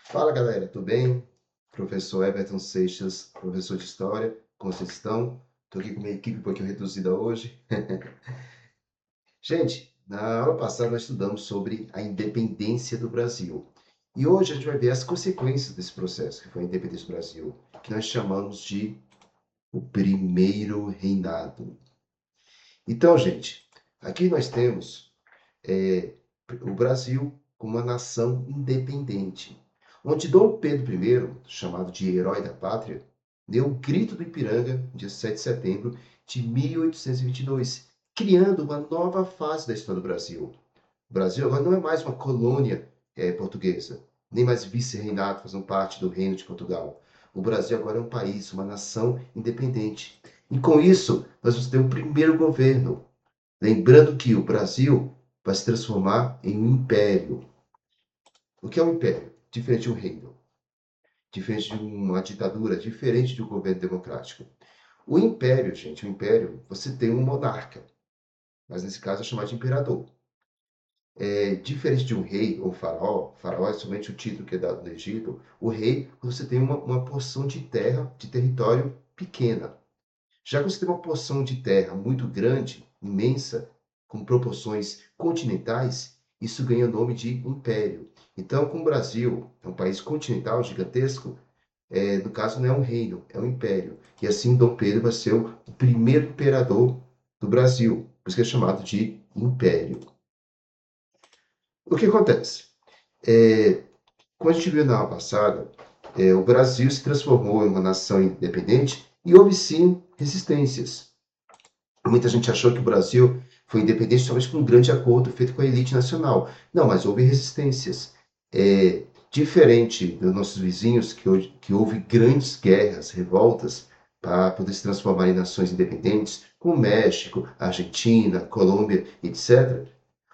Fala galera, tudo bem? Professor Everton Seixas, professor de História, como vocês estão? Estou aqui com uma equipe um pouquinho reduzida hoje. Gente, na aula passada nós estudamos sobre a independência do Brasil. E hoje a gente vai ver as consequências desse processo, que foi a independência do Brasil, que nós chamamos de o primeiro reinado. Então, gente, aqui nós temos é, o Brasil como uma nação independente, onde Dom Pedro I, chamado de herói da pátria, deu o grito do Ipiranga, dia 7 de setembro de 1822, criando uma nova fase da história do Brasil. O Brasil agora não é mais uma colônia portuguesa, nem mais vice-reinado fazendo parte do Reino de Portugal. O Brasil agora é um país, uma nação independente. E com isso, nós vamos ter o primeiro governo. Lembrando que o Brasil vai se transformar em um império. O que é um império? Diferente de um reino, diferente de uma ditadura, diferente de um governo democrático. O império, gente, o império, você tem um monarca, mas nesse caso é chamado de imperador. É diferente de um rei ou faraó é somente o título que é dado no Egito. O rei, você tem uma porção de terra, de território pequena. Já que você tem uma porção de terra muito grande, imensa, com proporções continentais, isso ganha o nome de império. Então, como o Brasil é um país continental gigantesco, no caso não é um reino, é um império. E assim Dom Pedro vai ser o primeiro imperador do Brasil, por isso que é chamado de império. O que acontece? Como a gente viu na aula passada, o Brasil se transformou em uma nação independente e houve sim resistências. Muita gente achou que o Brasil foi independente somente com um grande acordo feito com a elite nacional. Não, mas houve resistências. Diferente dos nossos vizinhos, que houve grandes guerras, revoltas, para poder se transformar em nações independentes, como México, Argentina, Colômbia, etc.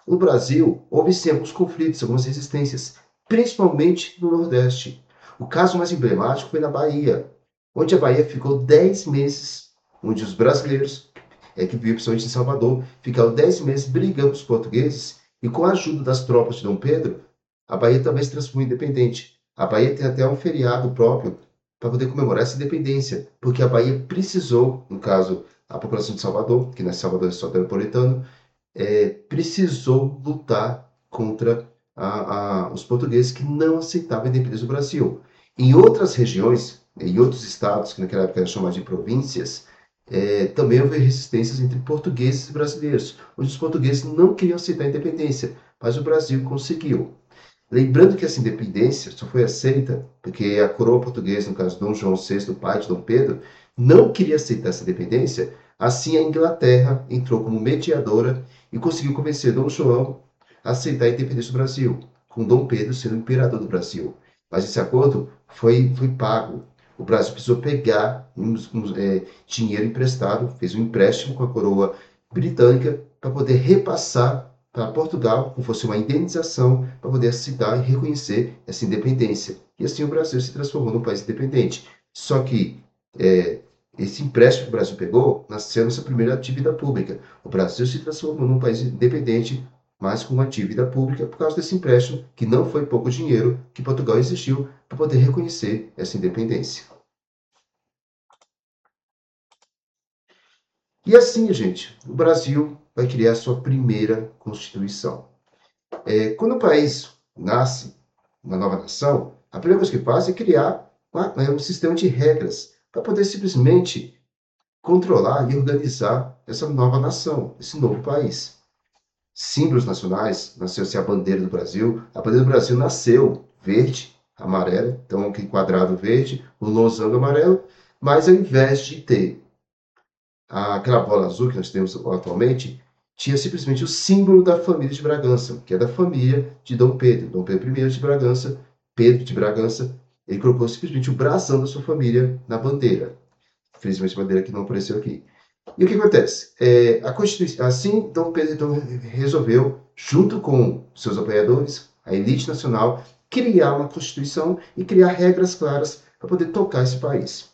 No Brasil, houve sim alguns conflitos, algumas resistências, principalmente no Nordeste. O caso mais emblemático foi na Bahia, onde a Bahia ficou 10 meses, onde os brasileiros que viviam principalmente em Salvador, ficaram 10 meses brigando com os portugueses e com a ajuda das tropas de Dom Pedro, a Bahia também se transformou em independente. A Bahia tem até um feriado próprio para poder comemorar essa independência, porque a Bahia precisou, no caso, a população de Salvador, que não é Salvador, é soteropolitano, precisou lutar contra os portugueses que não aceitavam a independência do Brasil. Em outras regiões, em outros estados, que naquela época eram chamados de províncias, também houve resistências entre portugueses e brasileiros, onde os portugueses não queriam aceitar a independência, mas o Brasil conseguiu. Lembrando que essa independência só foi aceita porque a coroa portuguesa, no caso Dom João VI, pai de Dom Pedro, não queria aceitar essa independência. Assim, a Inglaterra entrou como mediadora e conseguiu convencer Dom João a aceitar a independência do Brasil, com Dom Pedro sendo o imperador do Brasil. Mas esse acordo foi pago. O Brasil precisou pegar dinheiro emprestado, fez um empréstimo com a coroa britânica para poder repassar para Portugal, como fosse uma indenização, para poder aceitar e reconhecer essa independência. E assim o Brasil se transformou num país independente. Só que esse empréstimo que o Brasil pegou nasceu nessa primeira dívida pública. O Brasil se transformou num país independente, mas com uma dívida pública por causa desse empréstimo, que não foi pouco dinheiro que Portugal exigiu para poder reconhecer essa independência. E assim, gente, o Brasil vai criar sua primeira Constituição. Quando o país nasce, uma nova nação, a primeira coisa que faz é criar um sistema de regras para poder simplesmente controlar e organizar essa nova nação, esse novo país. Símbolos nacionais, nasceu-se a bandeira do Brasil. A bandeira do Brasil nasceu verde, amarela, então aquele quadrado verde, o losango amarelo, mas ao invés de ter aquela bola azul que nós temos atualmente, tinha simplesmente o símbolo da família de Bragança, que é da família de Dom Pedro. Dom Pedro I de Bragança, Pedro de Bragança, ele colocou simplesmente o brasão da sua família na bandeira. Felizmente a bandeira que não apareceu aqui. E o que acontece? A Constituição, assim, Dom Pedro então, resolveu, junto com seus apoiadores, a elite nacional, criar uma Constituição e criar regras claras para poder tocar esse país.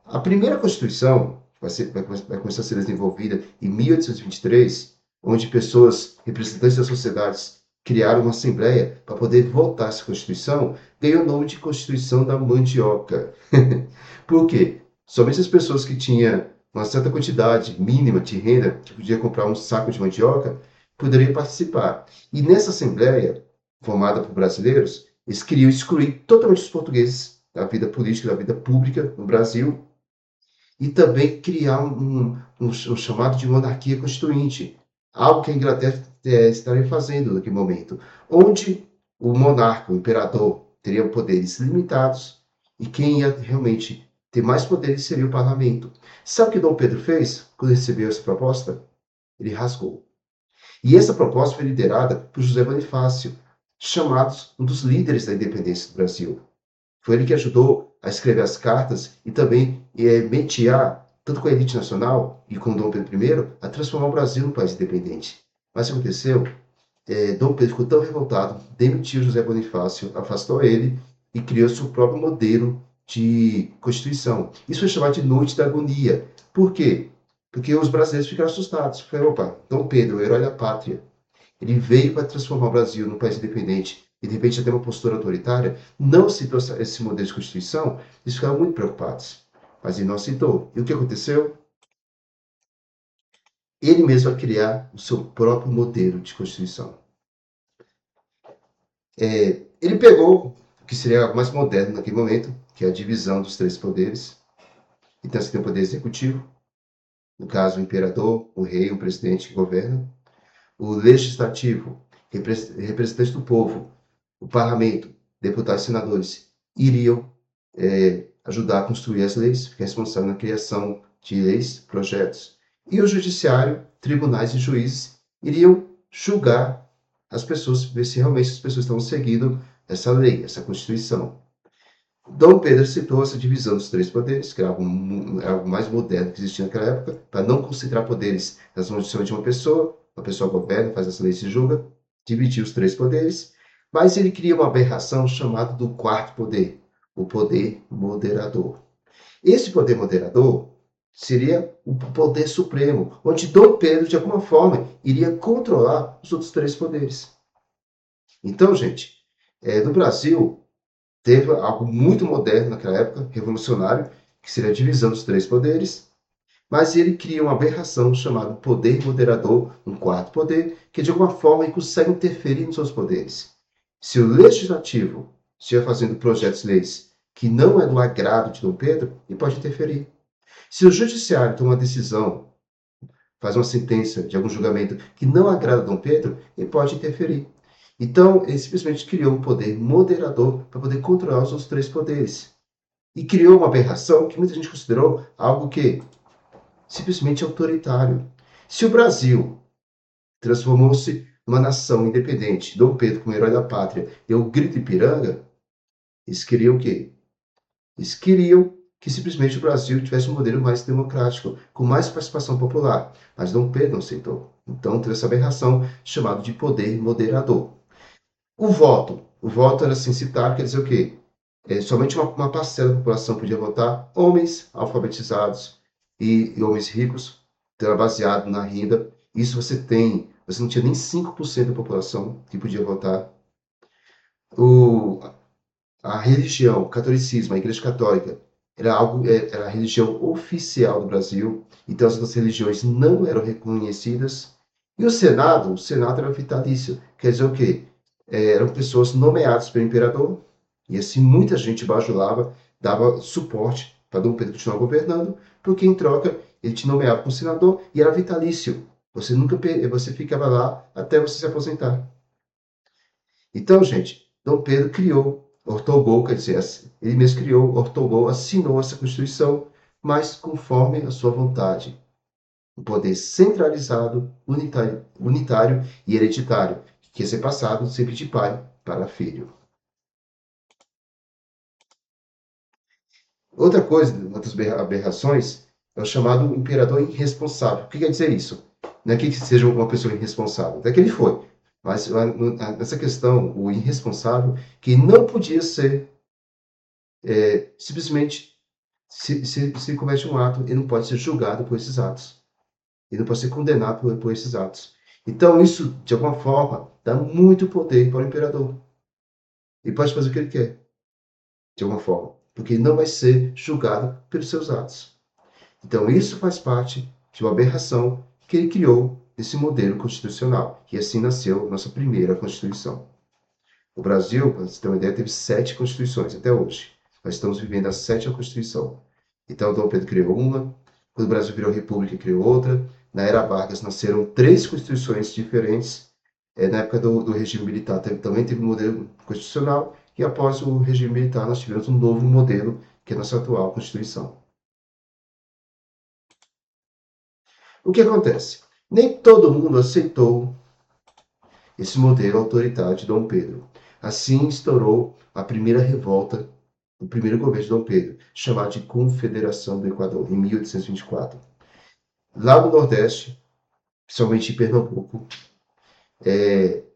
A primeira Constituição vai começar a ser desenvolvida em 1823, onde pessoas, representantes das sociedades criaram uma assembleia para poder votar essa Constituição, ganhou o nome de Constituição da Mandioca. Por quê? Somente as pessoas que tinham uma certa quantidade mínima de renda, que podia comprar um saco de mandioca, poderiam participar. E nessa assembleia, formada por brasileiros, eles queriam excluir totalmente os portugueses da vida política, da vida pública no Brasil, e também criar um chamado de monarquia constituinte, algo que a Inglaterra estaria fazendo naquele momento, onde o monarca, o imperador, teria poderes limitados e quem ia realmente ter mais poderes seria o parlamento. Sabe o que Dom Pedro fez quando recebeu essa proposta? Ele rasgou. E essa proposta foi liderada por José Bonifácio, chamado um dos líderes da independência do Brasil. Foi ele que ajudou a escrever as cartas e também mediar, tanto com a elite nacional e com Dom Pedro I, a transformar o Brasil num país independente. Mas o que aconteceu? Dom Pedro ficou tão revoltado, demitiu José Bonifácio, afastou ele e criou seu próprio modelo de Constituição. Isso foi chamado de Noite da Agonia. Por quê? Porque os brasileiros ficaram assustados. Falaram, opa, Dom Pedro, o herói da pátria, ele veio para transformar o Brasil num país independente e de repente até uma postura autoritária, não aceitou esse modelo de Constituição, eles ficaram muito preocupados. Mas ele não aceitou. E o que aconteceu? Ele mesmo vai criar o seu próprio modelo de Constituição. Ele pegou o que seria algo mais moderno naquele momento, que é a divisão dos três poderes. Então você tem o poder executivo, no caso o imperador, o rei, o presidente que governa. O legislativo, representante do povo, o parlamento, deputados e senadores, iriam ajudar a construir as leis, ficar responsável na criação de leis, projetos. E o judiciário, tribunais e juízes iriam julgar as pessoas, ver se realmente as pessoas estão seguindo essa lei, essa Constituição. Dom Pedro citou essa divisão dos três poderes, que era algo mais moderno que existia naquela época, para não concentrar poderes nas mãos de uma pessoa governa, faz as leis e julga, dividir os três poderes, mas ele cria uma aberração chamada do quarto poder, o poder moderador. Esse poder moderador seria o poder supremo, onde Dom Pedro, de alguma forma, iria controlar os outros três poderes. Então, gente, no Brasil, teve algo muito moderno naquela época, revolucionário, que seria a divisão dos três poderes, mas ele cria uma aberração chamada poder moderador, um quarto poder, que de alguma forma ele consegue interferir nos seus poderes. Se o legislativo estiver fazendo projetos de leis que não é do agrado de Dom Pedro, ele pode interferir. Se o judiciário toma uma decisão, faz uma sentença de algum julgamento que não agrada a Dom Pedro, ele pode interferir. Então, ele simplesmente criou um poder moderador para poder controlar os outros três poderes. E criou uma aberração que muita gente considerou algo que simplesmente autoritário. Se o Brasil transformou-se numa nação independente, Dom Pedro como herói da pátria e o grito Ipiranga, eles queriam o quê? Eles queriam que simplesmente o Brasil tivesse um modelo mais democrático, com mais participação popular. Mas Dom Pedro não aceitou. Então teve essa aberração chamada de poder moderador. O voto era censitário, quer dizer o quê? Somente uma parcela da população podia votar, homens alfabetizados e homens ricos, então era baseado na renda. Isso você não tinha nem 5% da população que podia votar. A religião, o catolicismo, a Igreja Católica, era a religião oficial do Brasil, então as outras religiões não eram reconhecidas. E o Senado era vitalício, quer dizer o quê? Eram pessoas nomeadas pelo imperador, e assim muita gente bajulava, dava suporte para Dom Pedro continuar governando, porque em troca ele te nomeava como senador e era vitalício. Você ficava lá até você se aposentar. Então, gente, Dom Pedro ortogou, quer dizer, ele mesmo criou, ortogou, assinou essa Constituição, mas conforme a sua vontade. Um poder centralizado, unitário e hereditário, que ia ser passado sempre de pai para filho. Outra coisa, uma das aberrações, é o chamado imperador irresponsável. O que quer dizer isso? Não é que seja uma pessoa irresponsável, até que ele foi. Mas nessa questão, o irresponsável, que não podia ser simplesmente, se comete um ato, ele não pode ser julgado por esses atos. Ele não pode ser condenado por esses atos. Então, isso, de alguma forma, dá muito poder para o imperador. E pode fazer o que ele quer, de alguma forma, porque ele não vai ser julgado pelos seus atos. Então, isso faz parte de uma aberração que ele criou esse modelo constitucional. E assim nasceu nossa primeira Constituição. O Brasil, para você ter uma ideia, teve 7 constituições até hoje. Nós estamos vivendo a 7ª Constituição. Então, Dom Pedro criou uma, quando o Brasil virou república, criou outra. Na era Vargas nasceram 3 constituições diferentes. Na época do regime militar também teve um modelo constitucional. E após o regime militar, nós tivemos um novo modelo, que é a nossa atual Constituição. O que acontece? Nem todo mundo aceitou esse modelo autoritário de Dom Pedro. Assim estourou a primeira revolta do primeiro governo de Dom Pedro, chamada de Confederação do Equador, em 1824. Lá no Nordeste, principalmente em Pernambuco,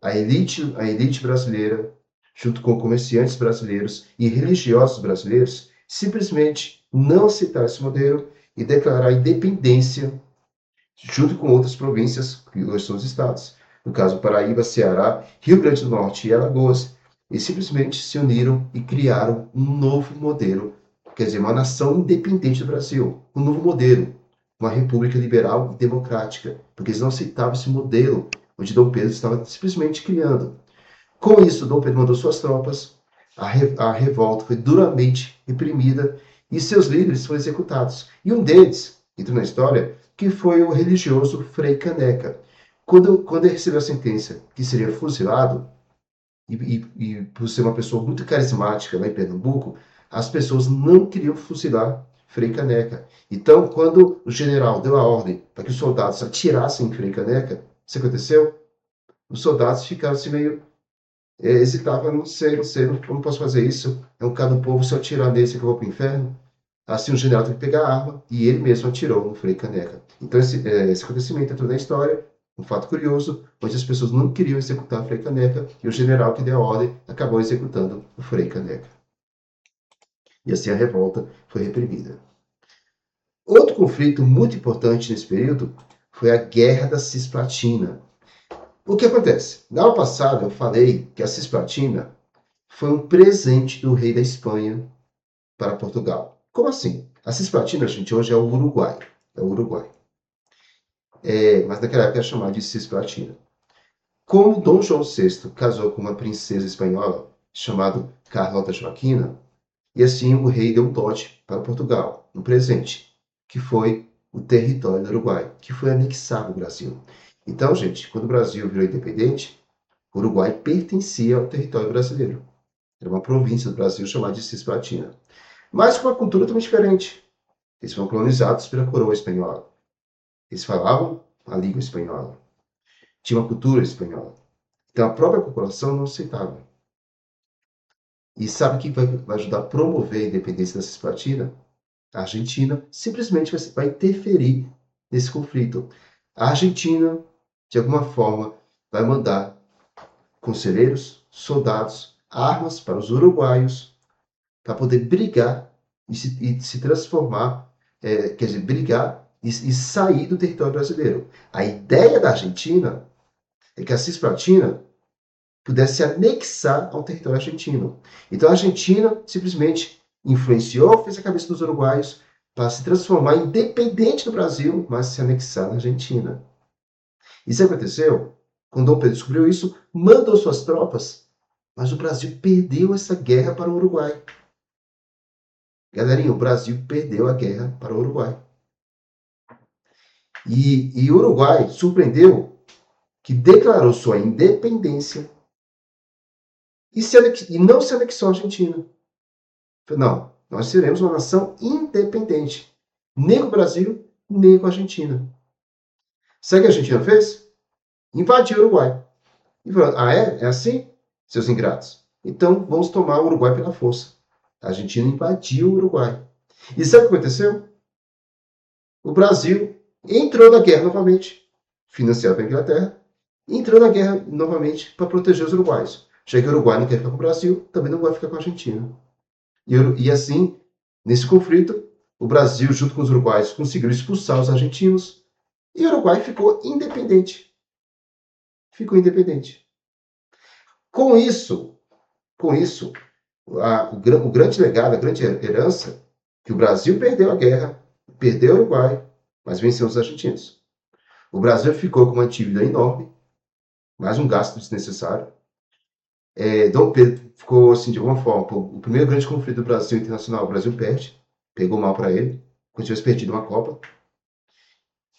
a elite brasileira, junto com comerciantes brasileiros e religiosos brasileiros, simplesmente não aceitaram esse modelo e declarar a independência junto com outras províncias, que hoje são os estados, no caso Paraíba, Ceará, Rio Grande do Norte e Alagoas, e simplesmente se uniram e criaram um novo modelo, quer dizer, uma nação independente do Brasil, um novo modelo, uma república liberal e democrática, porque eles não aceitavam esse modelo onde Dom Pedro estava simplesmente criando. Com isso, Dom Pedro mandou suas tropas, a revolta foi duramente reprimida e seus líderes foram executados. E um deles, entra na história, que foi o religioso Frei Caneca. Quando ele recebeu a sentença que seria fuzilado, e por ser uma pessoa muito carismática lá em Pernambuco, as pessoas não queriam fuzilar Frei Caneca. Então, quando o general deu a ordem para que os soldados atirassem em Frei Caneca, isso aconteceu? Os soldados ficaram assim meio hesitavam, não sei, não posso fazer isso. É um cara do povo, se eu atirar nesse que eu vou para o inferno. Assim, o general teve que pegar a arma e ele mesmo atirou no Frei Caneca. Então, esse acontecimento entrou na história, um fato curioso, onde as pessoas não queriam executar o Frei Caneca e o general que deu a ordem acabou executando o Frei Caneca. E assim a revolta foi reprimida. Outro conflito muito importante nesse período foi a Guerra da Cisplatina. O que acontece? Na aula passada eu falei que a Cisplatina foi um presente do rei da Espanha para Portugal. Como assim? A Cisplatina, gente, hoje é o Uruguai. É o Uruguai. Mas naquela época era chamado de Cisplatina. Como Dom João VI casou com uma princesa espanhola chamada Carlota Joaquina, e assim o rei deu um dote para Portugal, um presente, que foi o território do Uruguai, que foi anexado ao Brasil. Então, gente, quando o Brasil virou independente, o Uruguai pertencia ao território brasileiro. Era uma província do Brasil chamada de Cisplatina. Mas com uma cultura totalmente diferente. Eles foram colonizados pela coroa espanhola. Eles falavam a língua espanhola. Tinha uma cultura espanhola. Então a própria população não aceitava. E sabe quem vai ajudar a promover a independência da Cisplatina? A Argentina simplesmente vai interferir nesse conflito. A Argentina, de alguma forma, vai mandar conselheiros, soldados, armas para os uruguaios para poder brigar e se transformar, quer dizer, brigar e sair do território brasileiro. A ideia da Argentina é que a Cisplatina pudesse se anexar ao território argentino. Então a Argentina simplesmente influenciou, fez a cabeça dos uruguaios para se transformar independente do Brasil, mas se anexar na Argentina. Isso aconteceu quando Dom Pedro descobriu isso, mandou suas tropas, mas o Brasil perdeu essa guerra para o Uruguai. Galerinha, o Brasil perdeu a guerra para o Uruguai. E o Uruguai surpreendeu que declarou sua independência e não se anexou à Argentina. Não, nós seremos uma nação independente. Nem com o Brasil, nem com a Argentina. Sabe o que a Argentina fez? Invadiu o Uruguai. E falou, é? É assim? Seus ingratos. Então vamos tomar o Uruguai pela força. A Argentina invadiu o Uruguai. E sabe o que aconteceu? O Brasil entrou na guerra novamente, financiado pela Inglaterra, entrou na guerra novamente para proteger os uruguaios. Já que o Uruguai não quer ficar com o Brasil, também não vai ficar com a Argentina. E assim, nesse conflito, o Brasil, junto com os uruguaios, conseguiu expulsar os argentinos e o Uruguai ficou independente. ficou independente. Com isso, o grande legado, a grande herança, que o Brasil perdeu a guerra, perdeu o Uruguai, mas venceu os argentinos. O Brasil ficou com uma dívida enorme, mais um gasto desnecessário. Dom Pedro ficou, assim, de alguma forma, o primeiro grande conflito do Brasil internacional, o Brasil perde, pegou mal para ele, como se tivesse perdido uma Copa,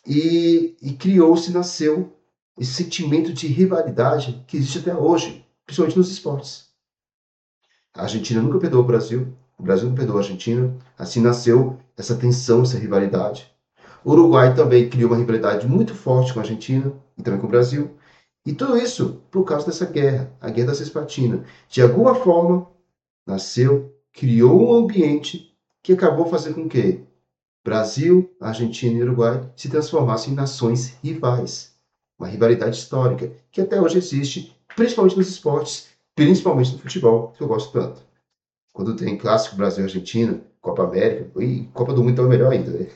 e criou-se, nasceu esse sentimento de rivalidade que existe até hoje, principalmente nos esportes. A Argentina nunca perdoou o Brasil não perdoou a Argentina, assim nasceu essa tensão, essa rivalidade. O Uruguai também criou uma rivalidade muito forte com a Argentina e também com o Brasil. E tudo isso por causa dessa guerra, a Guerra da Cisplatina. De alguma forma, nasceu, criou um ambiente que acabou fazendo com que Brasil, Argentina e Uruguai se transformassem em nações rivais. Uma rivalidade histórica que até hoje existe, principalmente nos esportes, principalmente no futebol, que eu gosto tanto. Quando tem clássico Brasil e Argentina, Copa América, e Copa do Mundo então é melhor ainda, né?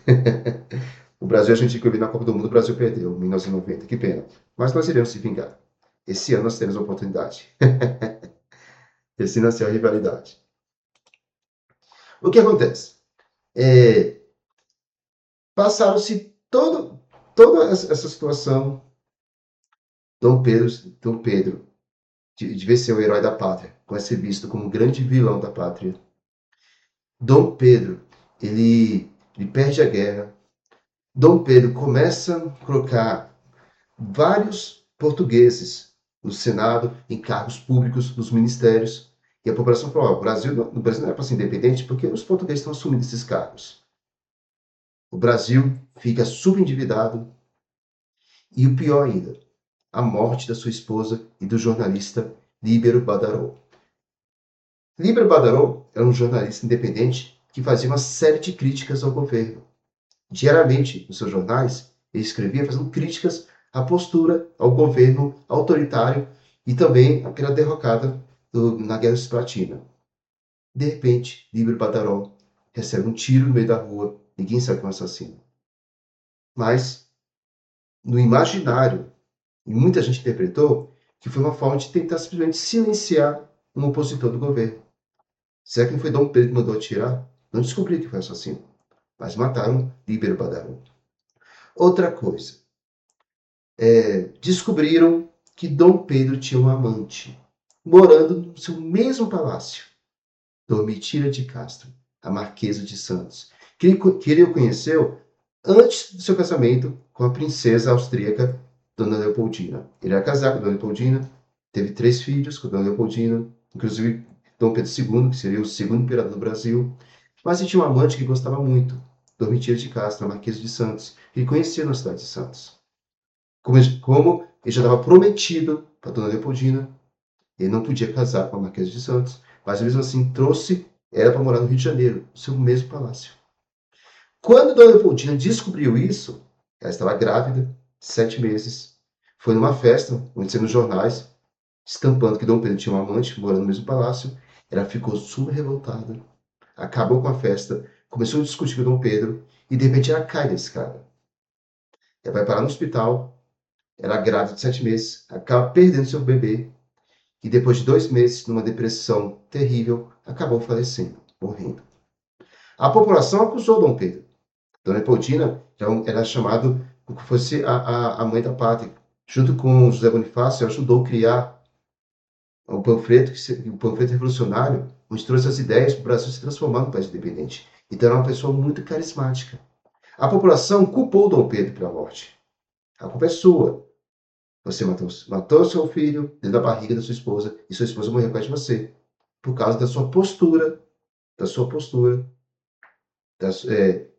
O Brasil e a Argentina que eu vi na Copa do Mundo, o Brasil perdeu em 1990, que pena. Mas nós iremos se vingar. Esse ano nós temos a oportunidade. Esse nasceu a rivalidade. O que acontece? Passaram-se toda essa situação. Dom Pedro devia ser o herói da pátria, vai ser visto como um grande vilão da pátria. Dom Pedro, ele perde a guerra. Dom Pedro começa a colocar vários portugueses no Senado, em cargos públicos, nos ministérios. E a população falou: o Brasil não é para ser independente porque os portugueses estão assumindo esses cargos. O Brasil fica subendividado. E o pior ainda, a morte da sua esposa e do jornalista Líbero Badaró. Líbero Badaró era um jornalista independente que fazia uma série de críticas ao governo. Diariamente, nos seus jornais, ele escrevia fazendo críticas à postura, ao governo autoritário e também àquela derrocada na Guerra Cisplatina. De repente, Líbero Badaró recebe um tiro no meio da rua, ninguém sabe quem é o assassino. Mas, no imaginário, e muita gente interpretou que foi uma forma de tentar simplesmente silenciar um opositor do governo. Será que não foi Dom Pedro que mandou atirar? Não descobriu que foi o assassino, mas mataram Líbero Badaró. Outra coisa, descobriram que Dom Pedro tinha um amante, morando no seu mesmo palácio, Domitila de Castro, a Marquesa de Santos, que ele conheceu antes do seu casamento com a princesa austríaca Dona Leopoldina. Ele era casado com Dona Leopoldina, teve 3 filhos com Dona Leopoldina, inclusive Dom Pedro II, que seria o segundo imperador do Brasil. Mas ele tinha um amante que gostava muito, Domitila de Castro, a Marquesa de Santos, que ele conhecia na cidade de Santos. Como ele já estava prometido para Dona Leopoldina, ele não podia casar com a Marquesa de Santos, mas mesmo assim trouxe ela para morar no Rio de Janeiro, no seu mesmo palácio. Quando Dona Leopoldina descobriu isso, ela estava grávida, 7 meses, foi numa festa, onde saiu nos jornais, estampando que Dom Pedro tinha um amante morando no mesmo palácio. Ela ficou super revoltada, acabou com a festa, começou a discutir com Dom Pedro e de repente ela cai da escada. Ela vai parar no hospital, ela grávida de 7 meses, acaba perdendo seu bebê e depois de 2 meses, numa depressão terrível, acabou falecendo, morrendo. A população acusou Dom Pedro. Dona Leopoldina era chamado como se fosse a mãe da pátria. Junto com José Bonifácio, ajudou a criar o panfleto revolucionário, onde trouxe as ideias para o Brasil se transformar num país independente. Então era uma pessoa muito carismática. A população culpou Dom Pedro pela morte. A culpa é sua. Você matou seu filho dentro da barriga da sua esposa e sua esposa morreu por causa de você. Por causa da sua postura,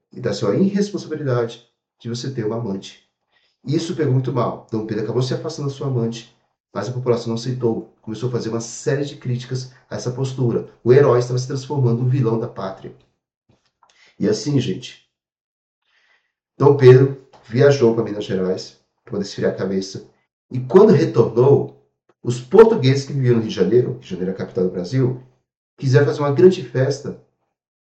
e da sua irresponsabilidade de você ter uma amante. Isso pegou muito mal. Dom Pedro acabou se afastando da sua amante, mas a população não aceitou. Começou a fazer uma série de críticas a essa postura. O herói estava se transformando no vilão da pátria. E assim, gente, Dom Pedro viajou para Minas Gerais para poder esfriar a cabeça. E quando retornou, os portugueses que viviam no Rio de Janeiro é a capital do Brasil, quiseram fazer uma grande festa,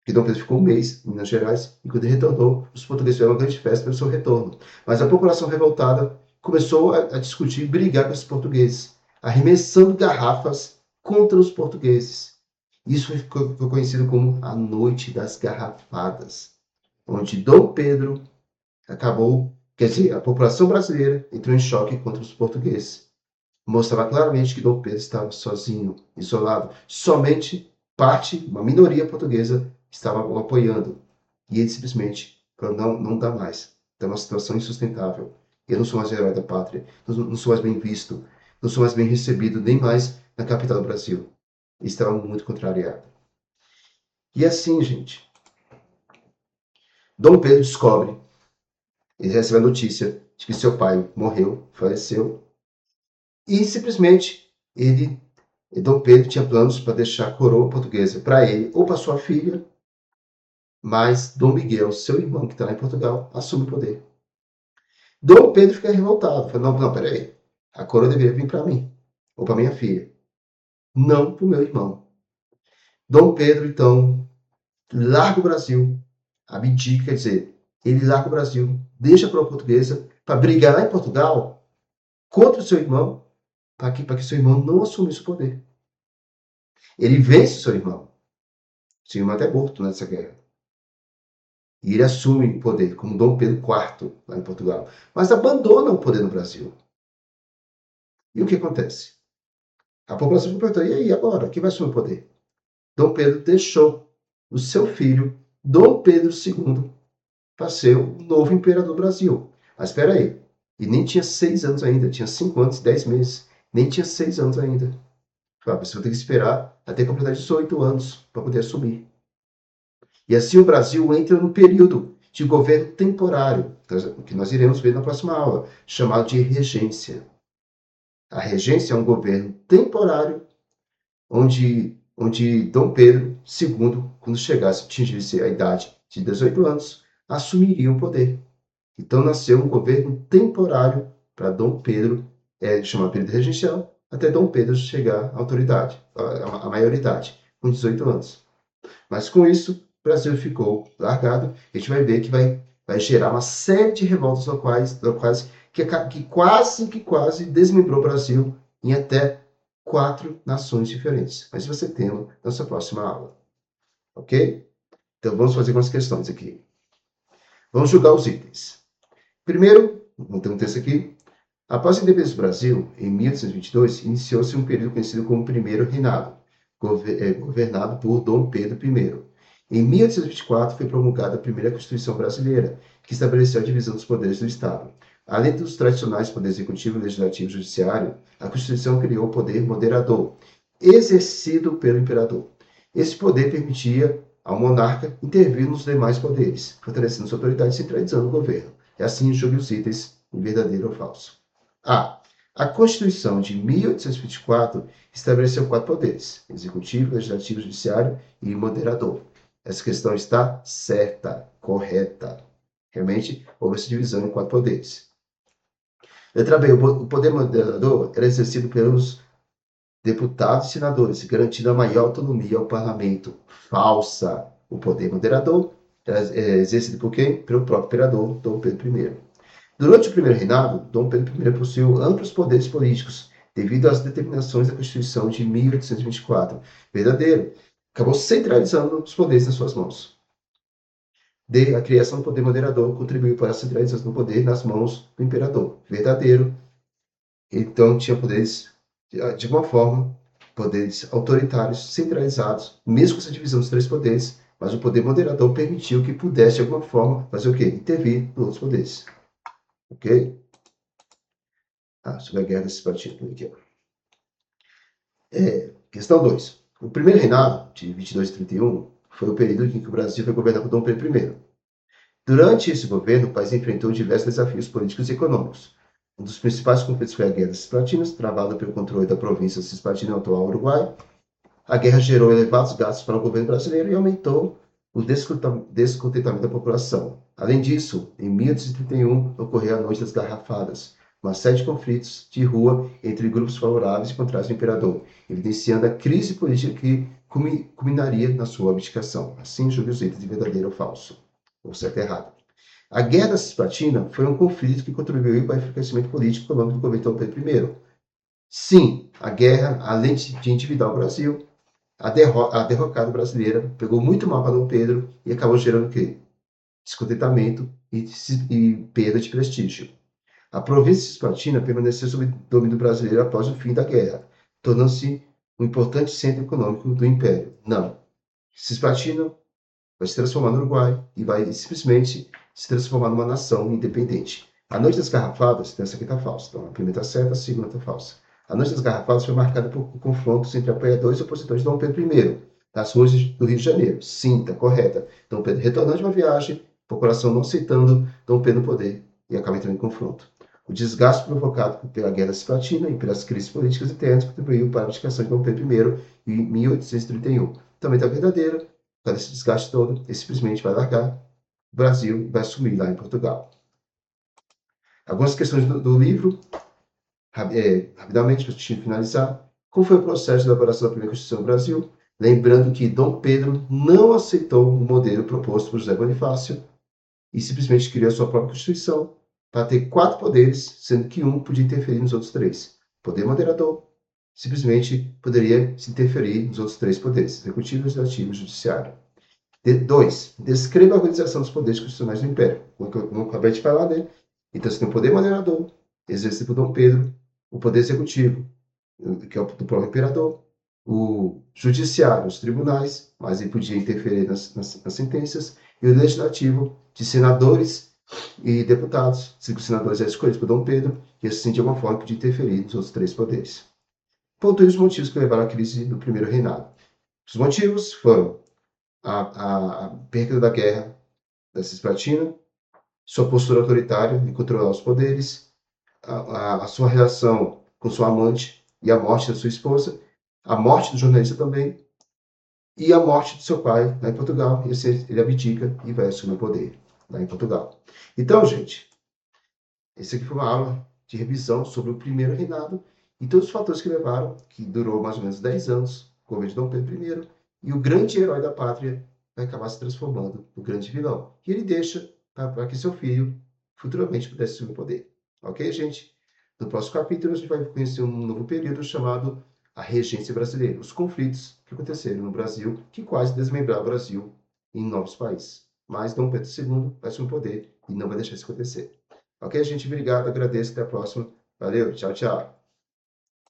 porque Dom Pedro ficou um mês em Minas Gerais, e quando ele retornou, os portugueses fizeram uma grande festa pelo seu retorno. Mas a população revoltada começou a discutir, brigar com os portugueses, arremessando garrafas contra os portugueses. Isso foi conhecido como a Noite das Garrafadas, onde Dom Pedro acabou, quer dizer, a população brasileira entrou em choque contra os portugueses. Mostrava claramente que Dom Pedro estava sozinho, isolado. Somente uma minoria portuguesa, estava o apoiando. E ele simplesmente falou, não dá mais. Está uma situação insustentável. Eu não sou mais herói da pátria. Não sou mais bem visto. Não sou mais bem recebido, nem mais na capital do Brasil. Ele estava muito contrariado. E assim, gente, Dom Pedro descobre, ele recebe a notícia de que seu pai morreu, faleceu, e simplesmente Dom Pedro tinha planos para deixar a coroa portuguesa para ele ou para sua filha, mas Dom Miguel, seu irmão que está lá em Portugal, assume o poder. Dom Pedro fica revoltado, fala, não, peraí, a coroa deveria vir para mim, ou para minha filha, não para o meu irmão. Dom Pedro, então, larga o Brasil, abdica, quer dizer, ele larga o Brasil, deixa a coroa portuguesa para brigar lá em Portugal contra o seu irmão, para que seu irmão não assumisse o poder. Ele vence seu irmão. Seu irmão até morto nessa guerra. E ele assume o poder como Dom Pedro IV, lá em Portugal. Mas abandona o poder no Brasil. E o que acontece? A população ficou perguntando, e aí, agora? Quem vai assumir o poder? Dom Pedro deixou o seu filho, Dom Pedro II, para ser o novo imperador do Brasil. Mas espera aí, e nem tinha 6 anos ainda, tinha 5 anos, 10 meses. Nem tinha 6 anos ainda. Falei, você vai ter que esperar até completar 18 anos para poder assumir. E assim o Brasil entra num período de governo temporário, que nós iremos ver na próxima aula, chamado de regência. A regência é um governo temporário onde Dom Pedro II, quando chegasse, atingisse a idade de 18 anos, assumiria o poder. Então nasceu um governo temporário para Dom Pedro, chamado período regencial, até Dom Pedro chegar à autoridade, à maioridade, com 18 anos. Mas com isso, o Brasil ficou largado. A gente vai ver que vai gerar uma série de revoltas locais que quase desmembrou o Brasil em até 4 nações diferentes. Mas você tem na nossa próxima aula. Ok? Então vamos fazer algumas questões aqui. Vamos julgar os itens. Primeiro, vamos ter um texto aqui. Após a independência do Brasil, em 1822, iniciou-se um período conhecido como Primeiro Reinado, governado por Dom Pedro I. Em 1824, foi promulgada a primeira Constituição brasileira, que estabeleceu a divisão dos poderes do Estado. Além dos tradicionais poderes executivo, legislativo e judiciário, a Constituição criou o poder moderador, exercido pelo imperador. Esse poder permitia ao monarca intervir nos demais poderes, fortalecendo sua autoridade e centralizando o governo. É assim julgue os itens em verdadeiro ou falso. A Constituição de 1824 estabeleceu 4 poderes: executivo, legislativo, judiciário e moderador. Essa questão está certa, correta. Realmente, houve essa divisão em 4 poderes. Letra B. O poder moderador era exercido pelos deputados e senadores, garantindo a maior autonomia ao parlamento. Falsa. O poder moderador era exercido por quem? Pelo próprio imperador Dom Pedro I. Durante o primeiro reinado, Dom Pedro I possuiu amplos poderes políticos, devido às determinações da Constituição de 1824. Verdadeiro. Acabou centralizando os poderes nas suas mãos. D. A criação do poder moderador contribuiu para a centralização do poder nas mãos do imperador. Verdadeiro. Então, tinha poderes, de alguma forma, poderes autoritários centralizados, mesmo com essa divisão dos 3 poderes, mas o poder moderador permitiu que pudesse, de alguma forma, fazer o quê? Intervir nos outros poderes. Ok? Sobre a guerra desse partido aqui. Questão 2. O primeiro reinado, de 22 a 31, foi o período em que o Brasil foi governado por Dom Pedro I. Durante esse governo, o país enfrentou diversos desafios políticos e econômicos. Um dos principais conflitos foi a Guerra das Cisplatinas, travada pelo controle da província Cisplatina no atual Uruguai. A guerra gerou elevados gastos para o governo brasileiro e aumentou o descontentamento da população. Além disso, em 1831, ocorreu a Noite das Garrafadas, uma série de conflitos de rua entre grupos favoráveis e contrários ao imperador, evidenciando a crise política que culminaria na sua abdicação. Assim, julgue os itens de verdadeiro ou falso, ou certo e errado. A Guerra da Cisplatina foi um conflito que contribuiu para o enfraquecimento político e econômico do governo Dom Pedro I. Sim, a guerra, além de endividar o Brasil, a derrocada brasileira pegou muito mal para Dom Pedro e acabou gerando o quê? Descontentamento e perda de prestígio. A província cisplatina permaneceu sob domínio brasileiro após o fim da guerra, tornando-se um importante centro econômico do Império. Não. Cisplatina vai se transformar no Uruguai e vai simplesmente se transformar numa nação independente. A Noite das Garrafadas, então essa aqui está falsa. Então, a primeira está certa, a segunda está falsa. A Noite das Garrafadas foi marcada por confrontos entre apoiadores e opositores de Dom Pedro I, nas ruas do Rio de Janeiro. Sim, está correta. Dom Pedro retornando de uma viagem, a população não aceitando Dom Pedro no poder e acaba entrando em confronto. O desgaste provocado pela Guerra Cisplatina e pelas crises políticas internas contribuiu para a abdicação de Dom Pedro I em 1831. Também está verdadeira, por causa desse desgaste todo, ele simplesmente vai largar o Brasil e vai sumir lá em Portugal. Algumas questões do livro, rapidamente, para a gente finalizar. Como foi o processo de elaboração da primeira Constituição do Brasil? Lembrando que Dom Pedro não aceitou o modelo proposto por José Bonifácio e simplesmente criou a sua própria Constituição para ter 4 poderes, sendo que um podia interferir nos outros 3. Poder moderador simplesmente poderia se interferir nos outros 3 poderes, executivo, legislativo e judiciário. 2. Descreva a organização dos poderes constitucionais do Império. Como eu acabei de falar, né? Então, você tem o poder moderador, exercido por Dom Pedro, o poder executivo, que é o do próprio imperador, o judiciário, os tribunais, mas ele podia interferir nas sentenças, e o legislativo, de senadores e deputados, se os senadores eram escolhidos por Dom Pedro, e assim, de alguma forma, podia interferir nos outros 3 poderes. Pontue os motivos que levaram à crise do primeiro reinado. Os motivos foram a perda da guerra da Cisplatina, sua postura autoritária em controlar os poderes, a sua relação com sua amante e a morte da sua esposa, a morte do jornalista também, e a morte do seu pai lá em Portugal. Ele abdica e vai assumir o poder lá em Portugal. Então, gente, esse aqui foi uma aula de revisão sobre o primeiro reinado e todos os fatores que levaram, que durou mais ou menos 10 anos, o governo de Dom Pedro I, e o grande herói da pátria vai acabar se transformando no grande vilão. E ele deixa para que seu filho futuramente pudesse assumir o poder. Ok, gente? No próximo capítulo, a gente vai conhecer um novo período chamado a Regência Brasileira, os conflitos que aconteceram no Brasil, que quase desmembraram o Brasil em novos países. Mas Dom Pedro II vai assumir o poder e não vai deixar isso acontecer. Ok, gente? Obrigado, agradeço. Até a próxima. Valeu, tchau, tchau.